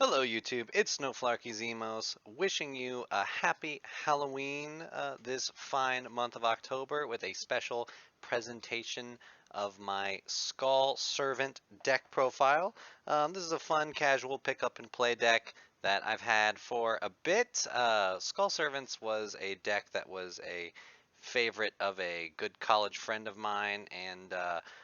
Hello YouTube, it's Snowflarky Zemos, wishing you a happy Halloween this fine month of October with a special presentation of my Skull Servant deck profile. This is a fun casual pick up and play deck that I've had for a bit. Skull Servants was a deck that was a favorite of a good college friend of mine, and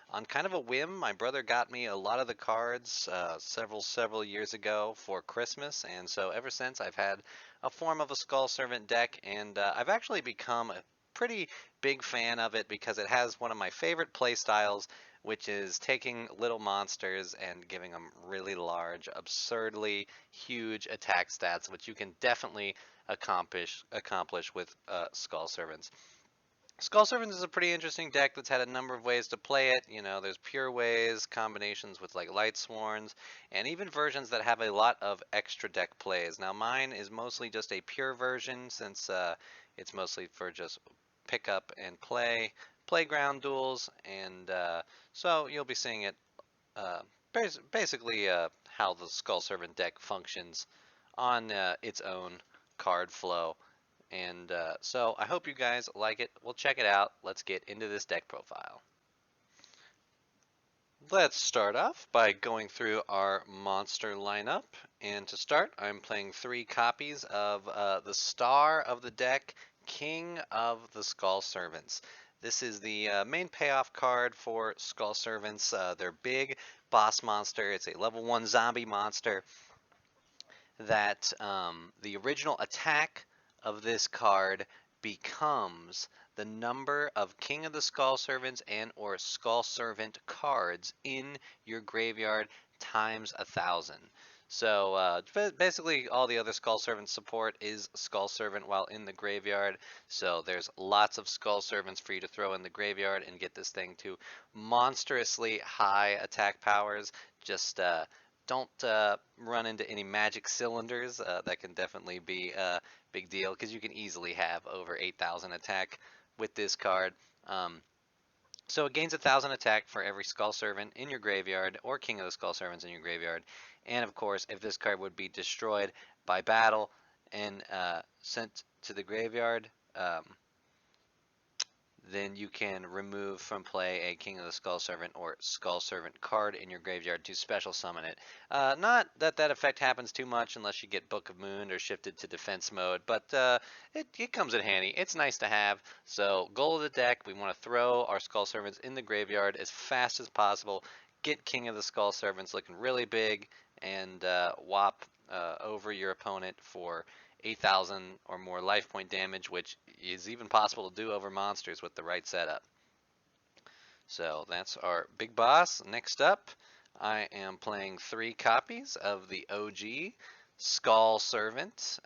on kind of a whim, my brother got me a lot of the cards several years ago for Christmas, and so ever since I've had a form of a Skull Servant deck, and I've actually become a pretty big fan of it because it has one of my favorite play styles, which is taking little monsters and giving them really large, absurdly huge attack stats, which you can definitely accomplish with Skull Servants. Skull Servants is a pretty interesting deck that's had a number of ways to play it. You know, there's pure ways, combinations with like Light Sworns, and even versions that have a lot of extra deck plays. Now mine is mostly just a pure version since it's mostly for just pick up and play, playground duels, and so you'll be seeing it uh, basically how the Skull Servant deck functions on its own card flow. And so I hope you guys like it. We'll check it out. Let's get into this deck profile. Let's start off by going through our monster lineup. And to start, I'm playing 3 copies of the star of the deck, King of the Skull Servants. This is the main payoff card for Skull Servants. They're big boss monster. It's a level 1 zombie monster that the original attack of this card becomes the number of King of the Skull Servants and or Skull Servant cards in your graveyard times 1,000. So basically all the other Skull Servant support is Skull Servant while in the graveyard. So there's lots of Skull Servants for you to throw in the graveyard and get this thing to monstrously high attack powers. Just don't run into any magic cylinders. That can definitely be a big deal because you can easily have over 8,000 attack with this card. So it gains 1,000 attack for every Skull Servant in your graveyard or King of the Skull Servants in your graveyard. And of course, if this card would be destroyed by battle and sent to the graveyard, then you can remove from play a King of the Skull Servant or Skull Servant card in your graveyard to special summon it. Not that that effect happens too much unless you get Book of Moon or shifted to defense mode, but it comes in handy. It's nice to have. So goal of the deck, we want to throw our Skull Servants in the graveyard as fast as possible, get King of the Skull Servants looking really big, and whop over your opponent for 8,000 or more life point damage, which is even possible to do over monsters with the right setup. So that's our big boss. Next up, I am playing 3 copies of the OG Skull Servant.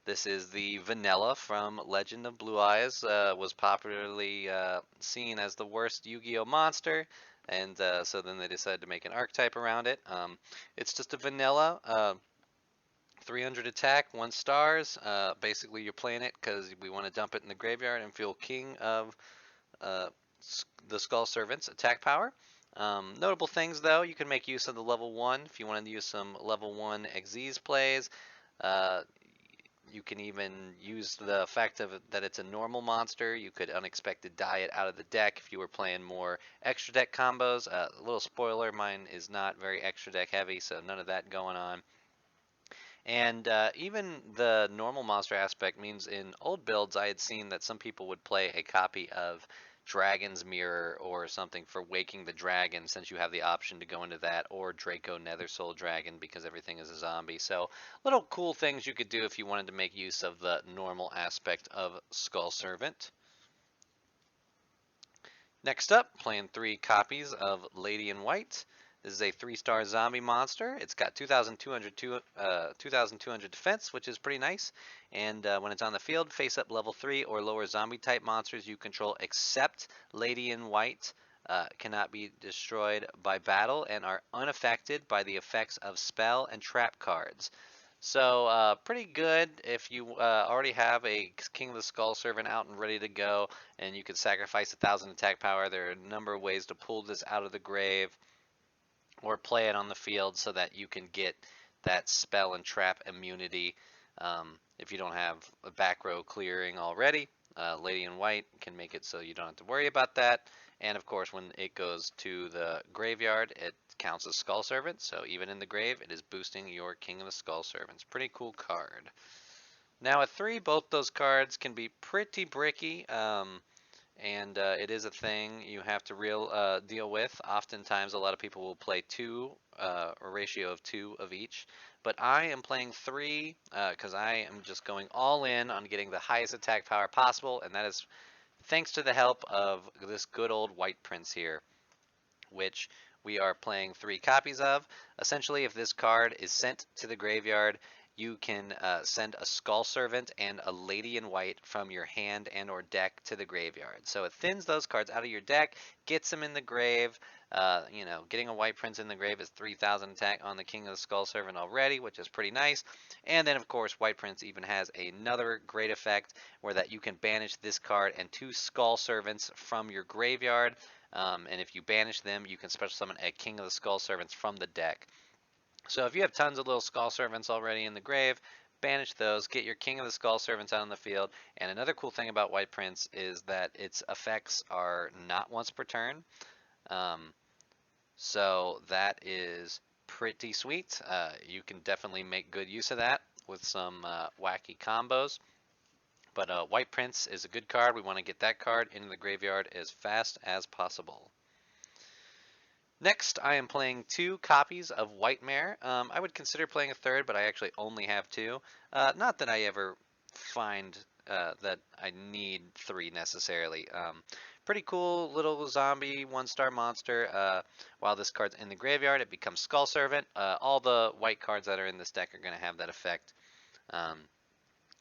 This is the vanilla from Legend of Blue Eyes, was popularly seen as the worst Yu-Gi-Oh monster, and so then they decided to make an archetype around it. It's just a vanilla 300 attack, 1 stars. Basically, you're playing it because we want to dump it in the graveyard and feel king of uh, the Skull Servant's attack power. Notable things, though, you can make use of the level 1 if you want to use some level 1 Xyz plays. Uh, you can even use the fact of that it's a normal monster. You could unexpected die it out of the deck if you were playing more extra deck combos. A little spoiler, mine is not very extra deck heavy, so none of that going on. And even the normal monster aspect means in old builds, I had seen that some people would play a copy of Dragon's Mirror or something for Waking the Dragon, since you have the option to go into that, or Draco Nethersoul Dragon because everything is a zombie. So little cool things you could do if you wanted to make use of the normal aspect of Skull Servant. Next up, playing 3 copies of Lady in White. This is a 3-star zombie monster. It's got 2,200 defense, which is pretty nice. And when it's on the field, face up level 3 or lower zombie type monsters you control except Lady in White cannot be destroyed by battle and are unaffected by the effects of spell and trap cards. So pretty good if you already have a King of the Skull Servant out and ready to go, and you can sacrifice 1,000 attack power. There are a number of ways to pull this out of the grave or play it on the field so that you can get that spell and trap immunity. If you don't have a back row clearing already, Lady in White can make it so you don't have to worry about that. And of course, when it goes to the graveyard, it counts as Skull Servant, so even in the grave, it is boosting your King of the Skull Servants. Pretty cool card. Now at 3, both those cards can be pretty bricky. And it is a thing you have to deal with. Oftentimes, a lot of people will play 2, a ratio of 2 of each. But I am playing 3 because I am just going all in on getting the highest attack power possible, and that is thanks to the help of this good old White Prince here, which we are playing 3 copies of. Essentially, if this card is sent to the graveyard, you can send a Skull Servant and a Lady in White from your hand and or deck to the graveyard. So it thins those cards out of your deck, gets them in the grave. Getting a White Prince in the grave is 3,000 attack on the King of the Skull Servant already, which is pretty nice. And then, of course, White Prince even has another great effect where that you can banish this card and 2 Skull Servants from your graveyard. And if you banish them, you can special summon a King of the Skull Servants from the deck. So if you have tons of little Skull Servants already in the grave, banish those, get your King of the Skull Servants out on the field. And another cool thing about White Prince is that its effects are not once per turn. So that is pretty sweet. You can definitely make good use of that with some wacky combos. But White Prince is a good card. We want to get that card into the graveyard as fast as possible. Next, I am playing 2 copies of White Mare. I would consider playing a third, but I actually only have 2. Not that I ever find that I need 3 necessarily. Pretty cool little zombie 1-star monster. While this card's in the graveyard, it becomes Skull Servant. All the white cards that are in this deck are going to have that effect.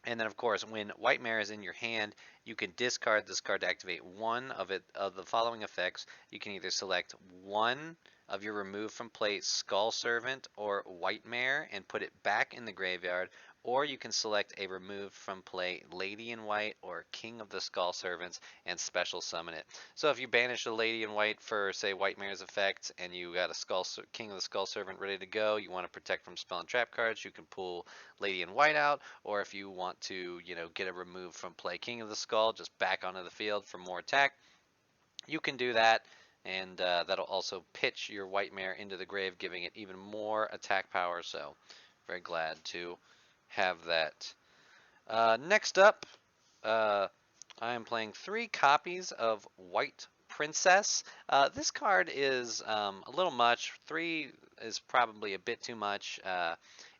And then, of course, when White Mare is in your hand, you can discard this card to activate one of the following effects. You can either select one of your remove from play Skull Servant or White Mare and put it back in the graveyard, or you can select a remove from play Lady in White or King of the Skull Servants and special summon it. So if you banish a Lady in White for, say, White Mare's effect, and you got a King of the Skull Servant ready to go, you want to protect from spell and trap cards, you can pull Lady in White out, or if you want to, get a remove from play King of the Skull, just back onto the field for more attack, you can do that, and that'll also pitch your White Mare into the grave, giving it even more attack power, so very glad to have that. Next up, I am playing 3 copies of White Princess. This card is a little much. 3 is probably a bit too much.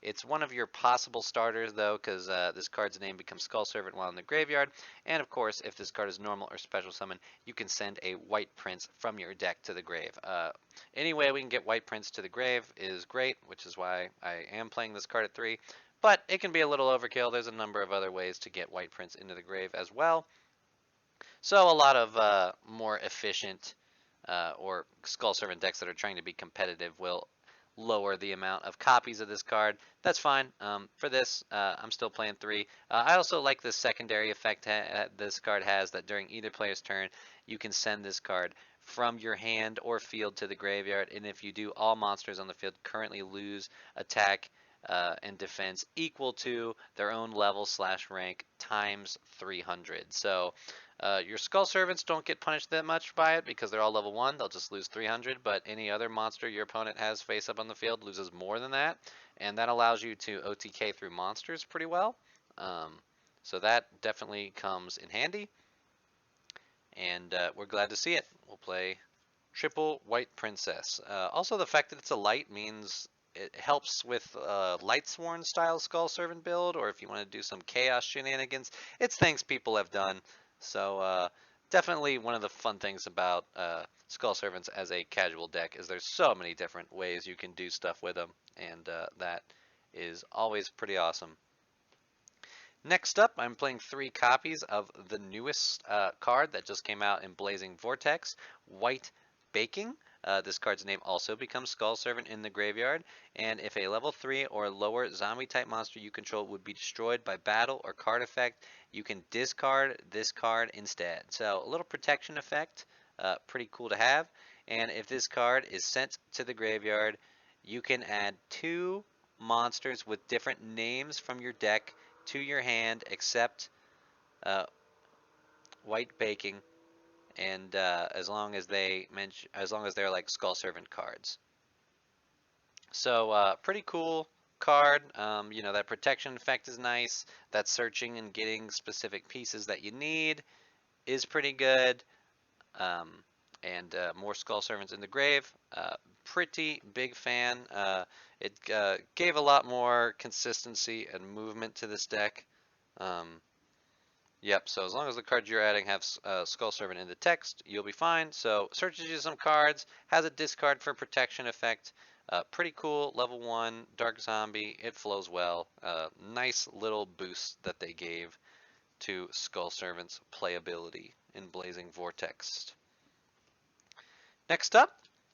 It's one of your possible starters, though, because this card's name becomes Skull Servant while in the graveyard. And, of course, if this card is normal or special summon, you can send a White Prince from your deck to the grave. Any way we can get White Prince to the grave is great, which is why I am playing this card at 3. But it can be a little overkill. There's a number of other ways to get White Prince into the grave as well. So a lot of more efficient or Skull Servant decks that are trying to be competitive will lower the amount of copies of this card. That's fine. For this, I'm still playing 3. I also like the secondary effect this card has, that during either player's turn, you can send this card from your hand or field to the graveyard, and if you do, all monsters on the field currently lose attack and defense equal to their own level / rank times 300. So your Skull Servants don't get punished that much by it because they're all level 1. They'll just lose 300, but any other monster your opponent has face up on the field loses more than that, and that allows you to OTK through monsters pretty well. So that definitely comes in handy, and we're glad to see it. We'll play triple White Princess. Also, the fact that it's a light means it helps with Lightsworn style Skull Servant build, or if you want to do some chaos shenanigans. It's things people have done. So definitely one of the fun things about Skull Servants as a casual deck is there's so many different ways you can do stuff with them, and that is always pretty awesome. Next up, I'm playing 3 copies of the newest card that just came out in Blazing Vortex, White Baking. This card's name also becomes Skull Servant in the graveyard, and if a level 3 or lower zombie type monster you control would be destroyed by battle or card effect, you can discard this card instead. So a little protection effect, pretty cool to have. And if this card is sent to the graveyard, you can add 2 monsters with different names from your deck to your hand, except uh, white baking, and as long as they're like Skull Servant cards. So pretty cool card. That protection effect is nice. That searching and getting specific pieces that you need is pretty good. Um, and more Skull Servants in the grave. Pretty big fan. It gave a lot more consistency and movement to this deck. Um, Yep, so as long as the cards you're adding have Skull Servant in the text, you'll be fine. So searches you some cards, has a discard for protection effect. Pretty cool, level 1, Dark Zombie, it flows well. Nice little boost that they gave to Skull Servant's playability in Blazing Vortex. Next up,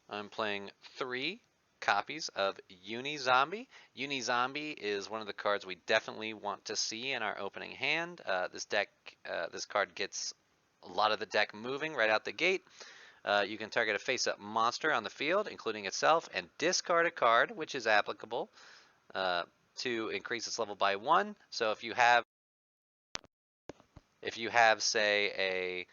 I'm playing 3 copies of Uni-Zombie. Uni-Zombie is one of the cards we definitely want to see in our opening hand. This card gets a lot of the deck moving right out the gate. You can target a face-up monster on the field, including itself, and discard a card, which is applicable to increase its level by 1. So if you have, say, a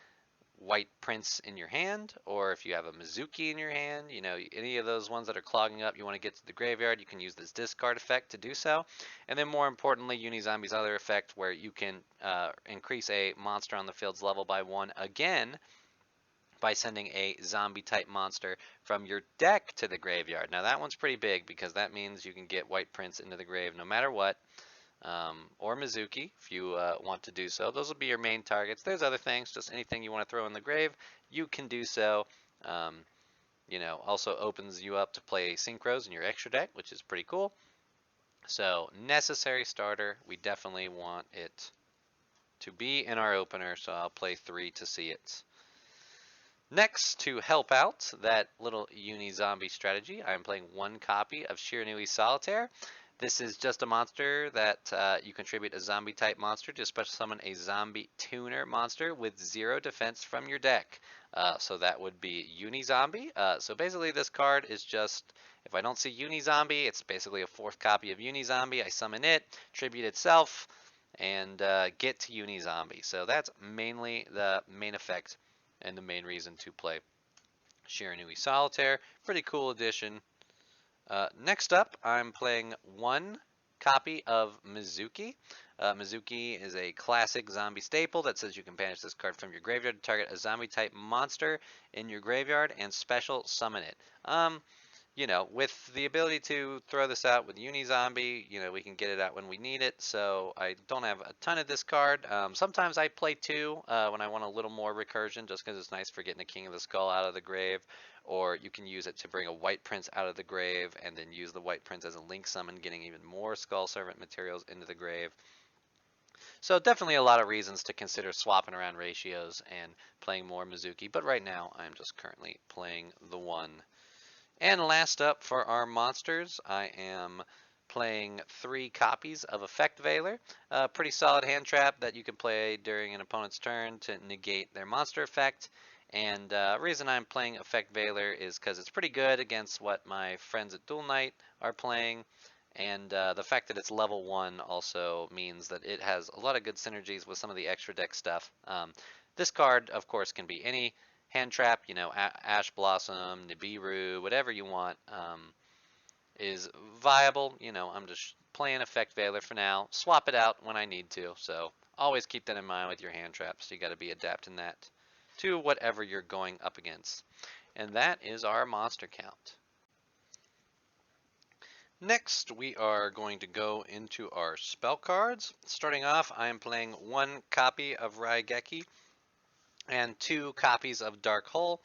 White Prince in your hand, or if you have a Mizuki in your hand, any of those ones that are clogging up, you want to get to the graveyard, you can use this discard effect to do so. And then more importantly, Uni-Zombie's other effect where you can increase a monster on the field's level by 1 again by sending a zombie type monster from your deck to the graveyard. Now that one's pretty big because that means you can get White Prince into the grave no matter what. Or Mizuki, if you want to do so. Those will be your main targets. There's other things, just anything you want to throw in the grave, you can do so. Also opens you up to play Synchros in your extra deck, which is pretty cool. So, necessary starter. We definitely want it to be in our opener, so I'll play 3 to see it. Next, to help out that little Uni-Zombie strategy, I'm playing 1 copy of Shiranui Solitaire. This is just a monster that you contribute a zombie type monster to special summon a zombie tuner monster with 0 defense from your deck. So that would be Uni-Zombie. So basically this card is just, if I don't see Uni-Zombie, it's basically a 4th copy of Uni-Zombie. I summon it, tribute itself, and get to Uni-Zombie. So that's mainly the main effect and the main reason to play Shiranui Solitaire. Pretty cool addition. Next up, I'm playing 1 copy of Mizuki. Mizuki is a classic zombie staple that says you can banish this card from your graveyard to target a zombie type monster in your graveyard and special summon it. With the ability to throw this out with Uni-Zombie, we can get it out when we need it, so I don't have a ton of this card. Sometimes I play 2 when I want a little more recursion, just because it's nice for getting the King of the Skull out of the grave, or you can use it to bring a White Prince out of the grave, and then use the White Prince as a link summon, getting even more Skull Servant materials into the grave. So definitely a lot of reasons to consider swapping around ratios and playing more Mizuki, but right now I'm just currently playing the 1. And last up for our monsters, I am playing 3 copies of Effect Veiler, a pretty solid hand trap that you can play during an opponent's turn to negate their monster effect. And the reason I'm playing Effect Veiler is because it's pretty good against what my friends at Dual Knight are playing. And the fact that it's level 1 also means that it has a lot of good synergies with some of the extra deck stuff. This card, of course, can be any hand trap, Ash Blossom, Nibiru, whatever you want, is viable. I'm just playing Effect Veiler for now. Swap it out when I need to. So always keep that in mind with your hand traps. You got to be adapting that to whatever you're going up against. And that is our monster count. Next, we are going to go into our spell cards. Starting off, I am playing 1 copy of Raigeki and 2 copies of Dark Hole.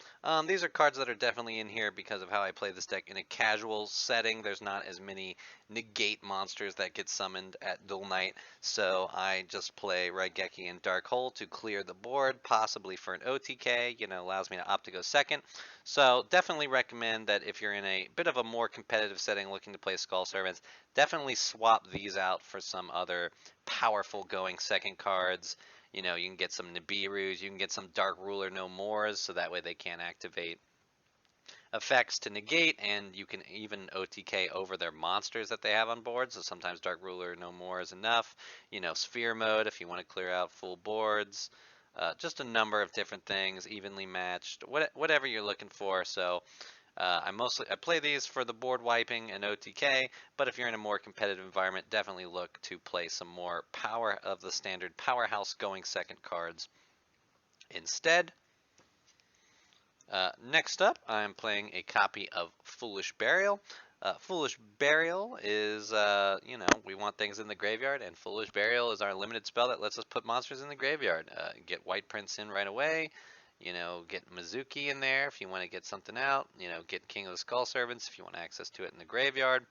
These are cards that are definitely in here because of how I play this deck in a casual setting. There's not as many negate monsters that get summoned at Dual Knight, so I just play Raigeki and Dark Hole to clear the board, possibly for an OTK, allows me to opt to go second. So definitely recommend that if you're in a bit of a more competitive setting looking to play Skull Servants, definitely swap these out for some other powerful going second cards. You can get some Nibiru's, you can get some Dark Ruler No Mores, so that way they can't activate. effects to negate, and you can even OTK over their monsters that they have on board. So sometimes Dark Ruler no more is enough. Sphere mode if you want to clear out full boards. Just a number of different things, evenly matched, whatever you're looking for. So I play these for the board wiping and OTK, but if you're in a more competitive environment, definitely look to play some more power of the standard powerhouse going second cards instead. Next up, I'm playing a copy of Foolish Burial. Foolish Burial is, we want things in the graveyard, and Foolish Burial is our limited spell that lets us put monsters in the graveyard. Get White Prince in right away, get Mizuki in there if you want to get something out, get King of the Skull Servants if you want access to it in the graveyard.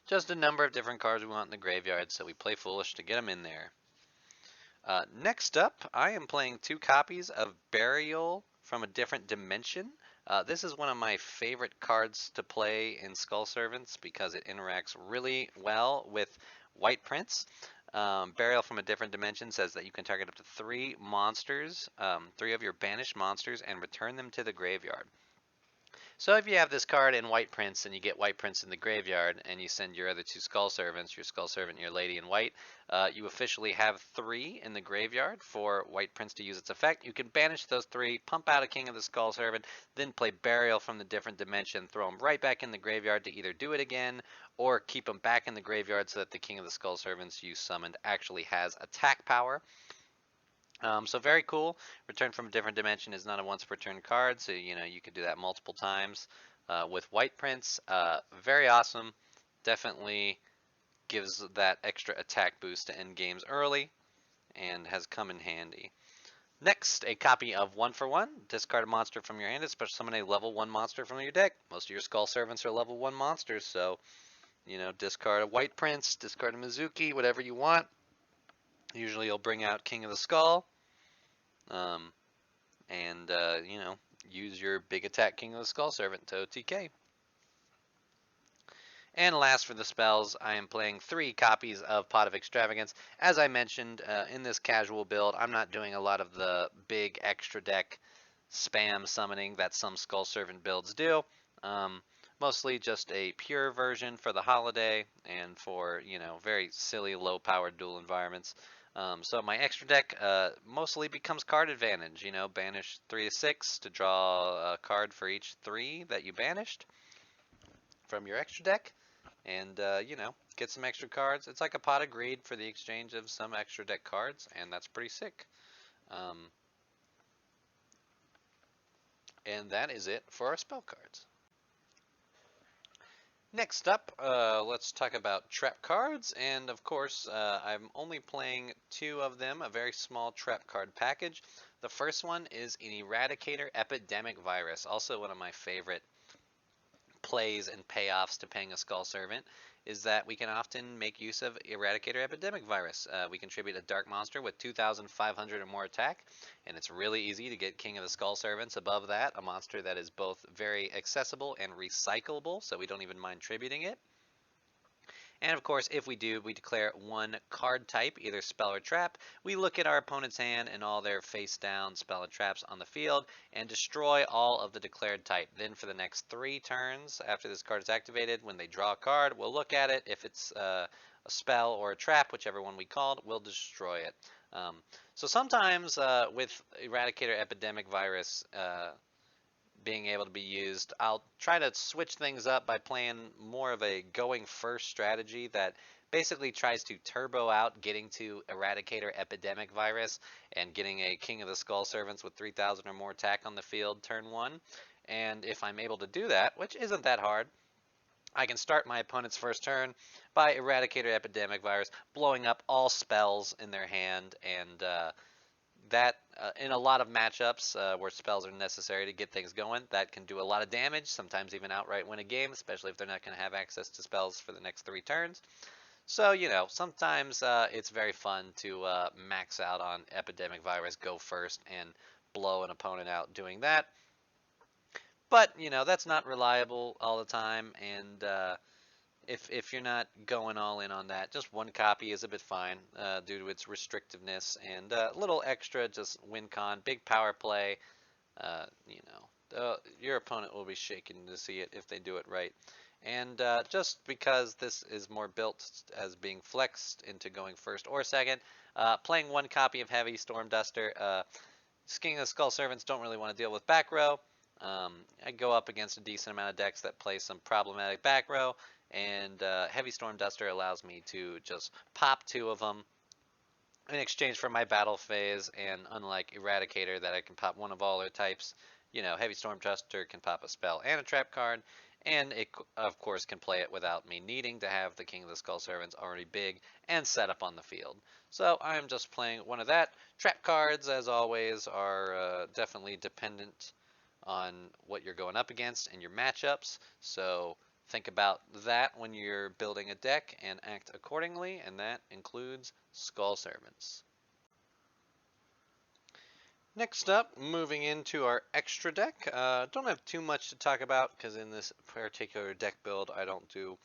Just a number of different cards we want in the graveyard, so we play Foolish to get them in there. Next up, I am playing 2 copies of Burial from a Different Dimension. This is one of my favorite cards to play in Skull Servants because it interacts really well with White Prince. Burial from a Different Dimension says that you can target up to 3 monsters, 3 of your banished monsters, and return them to the graveyard. So if you have this card in White Prince and you get White Prince in the graveyard and you send your other 2 Skull Servants, your Skull Servant and your Lady in White, you officially have 3 in the graveyard for White Prince to use its effect. You can banish those 3, pump out a King of the Skull Servant, then play Burial from the Different Dimension, throw them right back in the graveyard to either do it again or keep them back in the graveyard so that the King of the Skull Servants you summoned actually has attack power. So very cool. Return from a Different Dimension is not a once per turn card, so you could do that multiple times. With White Prince, very awesome. Definitely gives that extra attack boost to end games early and has come in handy. Next, a copy of 1 for 1. Discard a monster from your hand and special summon a level 1 monster from your deck. Most of your Skull Servants are level 1 monsters, so discard a White Prince, discard a Mizuki, whatever you want. Usually you'll bring out King of the Skull. And use your big attack King of the Skull Servant to OTK. And last for the spells, I am playing 3 copies of Pot of Extravagance. As I mentioned, in this casual build, I'm not doing a lot of the big extra deck spam summoning that some Skull Servant builds do. Mostly just a pure version for the holiday and for, very silly low-powered dual environments. So my extra deck mostly becomes card advantage. Banish 3 to 6 to draw a card for each 3 that you banished from your extra deck, and get some extra cards. It's like a pot of greed for the exchange of some extra deck cards, and that's pretty sick. And that is it for our spell cards. Next up, let's talk about trap cards, and of course, I'm only playing 2 of them, a very small trap card package. The first one is an Eradicator Epidemic Virus, also one of my favorite plays and payoffs to paying a Skull Servant, is that we can often make use of Eradicator Epidemic Virus. We contribute a dark monster with 2,500 or more attack, and it's really easy to get King of the Skull Servants above that, a monster that is both very accessible and recyclable, so we don't even mind tributing it. And of course, if we do, we declare 1 card type, either spell or trap. We look at our opponent's hand and all their face down spell and traps on the field and destroy all of the declared type. Then for the next 3 turns after this card is activated, when they draw a card, we'll look at it. If it's a spell or a trap, whichever one we called, we'll destroy it. So sometimes with Eradicator Epidemic Virus, being able to be used, I'll try to switch things up by playing more of a going first strategy that basically tries to turbo out getting to Eradicator Epidemic Virus and getting a King of the Skull Servants with 3,000 or more attack on the field turn 1. And if I'm able to do that, which isn't that hard, I can start my opponent's first turn by Eradicator Epidemic Virus, blowing up all spells in their hand, and that in a lot of matchups where spells are necessary to get things going, that can do a lot of damage, sometimes even outright win a game, especially if they're not going to have access to spells for the next 3 turns. So, sometimes it's very fun to max out on Epidemic Virus, go first, and blow an opponent out doing that. But, that's not reliable all the time, and if you're not going all in on that, just 1 copy is a bit fine due to its restrictiveness, and a little extra, just win con, big power play, your opponent will be shaken to see it if they do it right. And just because this is more built as being flexed into going first or second, playing one copy of Heavy Storm Duster, King of Skull Servants don't really want to deal with back row. I go up against a decent amount of decks that play some problematic back row, and Heavy Storm Duster allows me to just pop two of them in exchange for my battle phase, and unlike Eradicator that I can pop one of all their types, Heavy Storm Duster can pop a spell and a trap card, and it of course can play it without me needing to have the King of the Skull Servants already big and set up on the field. So I'm just playing one of that. Trap cards, as always, are definitely dependent on what you're going up against and your matchups. So think about that when you're building a deck and act accordingly, and that includes Skull Servants. Next up, moving into our extra deck. Don't have too much to talk about because in this particular deck build I don't do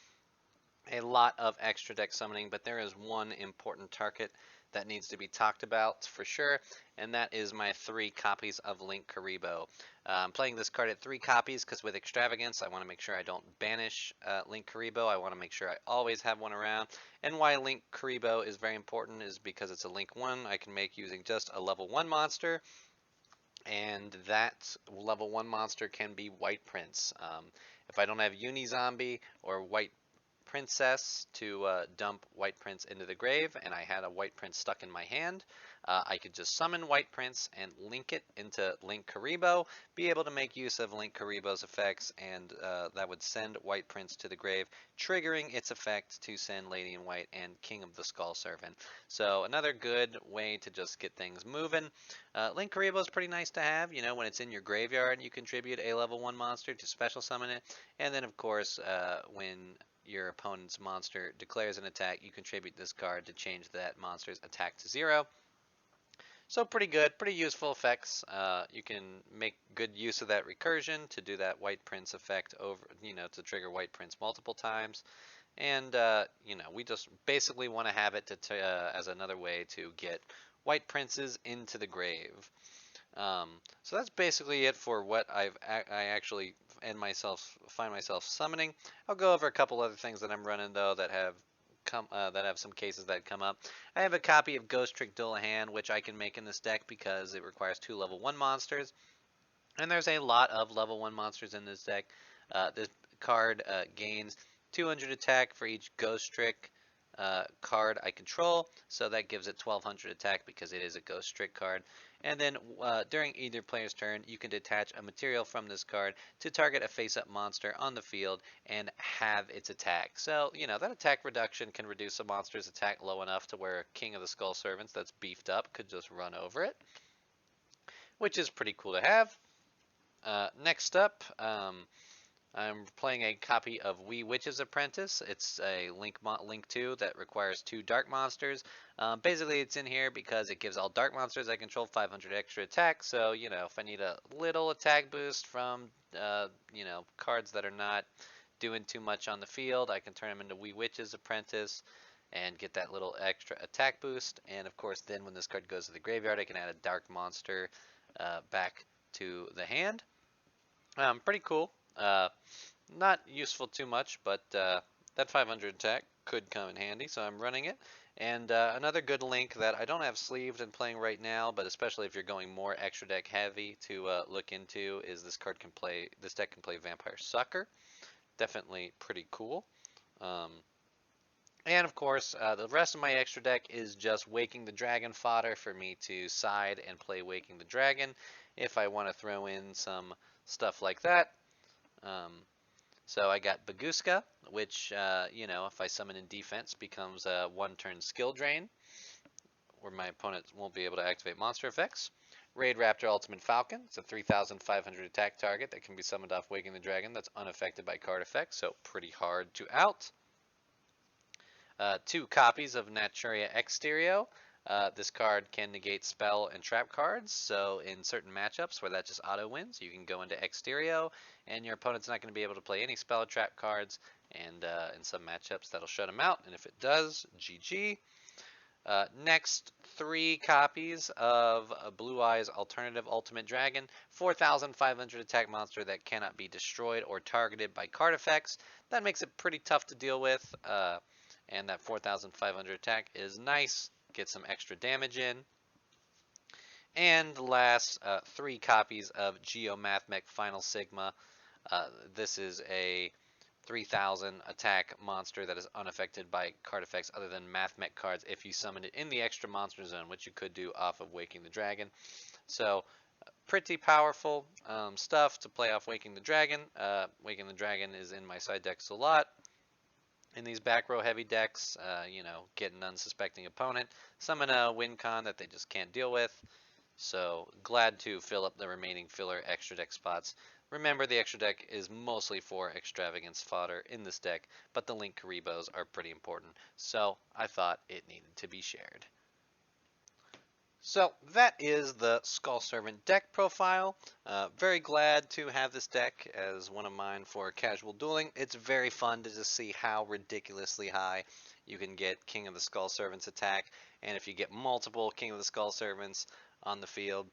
a lot of extra deck summoning, but there is one important target that needs to be talked about for sure, and that is my 3 copies of Link Karibo. I'm playing this card at 3 copies because with Extravagance I want to make sure I don't banish Link Karibo. I want to make sure I always have one around, and why Link Karibo is very important is because it's a Link 1 I can make using just a level 1 monster, and that level 1 monster can be White Prince. If I don't have Uni Zombie or White Princess to dump White Prince into the grave, and I had a White Prince stuck in my hand, I could just summon White Prince and link it into Link Karibo, be able to make use of Link Karibo's effects, and that would send White Prince to the grave, triggering its effect to send Lady in White and King of the Skull Servant. So another good way to just get things moving. Link Karibo is pretty nice to have. When it's in your graveyard, you contribute a level 1 monster to special summon it, and then of course when your opponent's monster declares an attack, you contribute this card to change that monster's attack to 0. So pretty good, pretty useful effects. You can make good use of that recursion to do that White Prince effect over, to trigger White Prince multiple times. And, we just basically want to have it as another way to get White Princes into the grave. So that's basically it for what I actually find myself summoning. I'll go over a couple other things that I'm running though that have some cases that come up. I have a copy of Ghost Trick Dullahan, which I can make in this deck because it requires 2 level 1 monsters, and there's a lot of level 1 monsters in this deck. This card gains 200 attack for each Ghost Trick card I control, so that gives it 1200 attack because it is a Ghost Trick card. And then during either player's turn, you can detach a material from this card to target a face-up monster on the field and have its attack. So, that attack reduction can reduce a monster's attack low enough to where King of the Skull Servants that's beefed up could just run over it, which is pretty cool to have. Next up, I'm playing a copy of Wee Witch's Apprentice. It's a Link 2 that requires 2 dark monsters. Basically, it's in here because it gives all dark monsters I control 500 extra attack. So, if I need a little attack boost from, cards that are not doing too much on the field, I can turn them into Wee Witch's Apprentice and get that little extra attack boost. And, of course, then when this card goes to the graveyard, I can add a dark monster back to the hand. Pretty cool. Not useful too much, but that 500 attack could come in handy, so I'm running it. And another good link that I don't have sleeved and playing right now, but especially if you're going more extra deck heavy to look into, is this deck can play Vampire Sucker. Definitely pretty cool. And of course, the rest of my extra deck is just Waking the Dragon fodder for me to side and play Waking the Dragon if I want to throw in some stuff like that. So I got Baguska, which, if I summon in defense, becomes a 1-turn skill drain, where my opponent won't be able to activate monster effects. Raid Raptor Ultimate Falcon. It's a 3,500 attack target that can be summoned off Waking the Dragon that's unaffected by card effects, so pretty hard to out. 2 copies of Naturia Exterio. This card can negate spell and trap cards, so in certain matchups where that just auto wins, you can go into Exterio, and your opponent's not going to be able to play any spell or trap cards, and in some matchups that'll shut them out, and if it does, GG. Next, 3 copies of Blue Eyes Alternative Ultimate Dragon, 4,500 attack monster that cannot be destroyed or targeted by card effects. That makes it pretty tough to deal with, and that 4,500 attack is nice. Get some extra damage in. And the last 3 copies of Geomathmech Final Sigma. This is a 3,000 attack monster that is unaffected by card effects other than Mathmech cards if you summon it in the extra monster zone, which you could do off of Waking the Dragon. So pretty powerful stuff to play off Waking the Dragon. Waking the Dragon is in my side decks a lot. In these back row heavy decks, get an unsuspecting opponent, summon a win con that they just can't deal with. So glad to fill up the remaining filler extra deck spots. Remember, the extra deck is mostly for extravagance fodder in this deck, but the Link Karibos are pretty important, so I thought it needed to be shared. So that is the Skull Servant deck profile. Very glad to have this deck as one of mine for casual dueling. It's very fun to just see how ridiculously high you can get King of the Skull Servants attack, and if you get multiple King of the Skull Servants on the field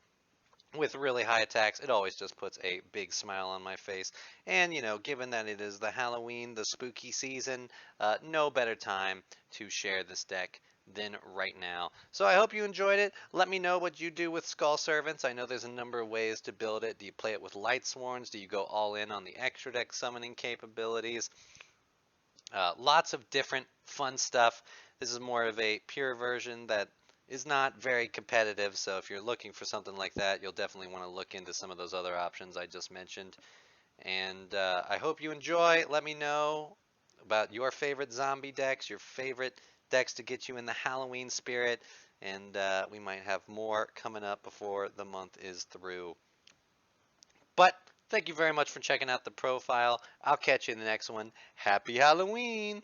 with really high attacks, it always just puts a big smile on my face. And, given that it is the Halloween, the spooky season, no better time to share this deck than right now. So I hope you enjoyed it. Let me know what you do with Skull Servants. I know there's a number of ways to build it. Do you play it with Light Sworns? Do you go all in on the extra deck summoning capabilities? Lots of different fun stuff. This is more of a pure version that is not very competitive, so if you're looking for something like that, you'll definitely want to look into some of those other options I just mentioned. And I hope you enjoy. Let me know about your favorite zombie decks, your favorite decks to get you in the Halloween spirit, and we might have more coming up before the month is through. But thank you very much for checking out the profile. I'll catch you in the next one. Happy Halloween!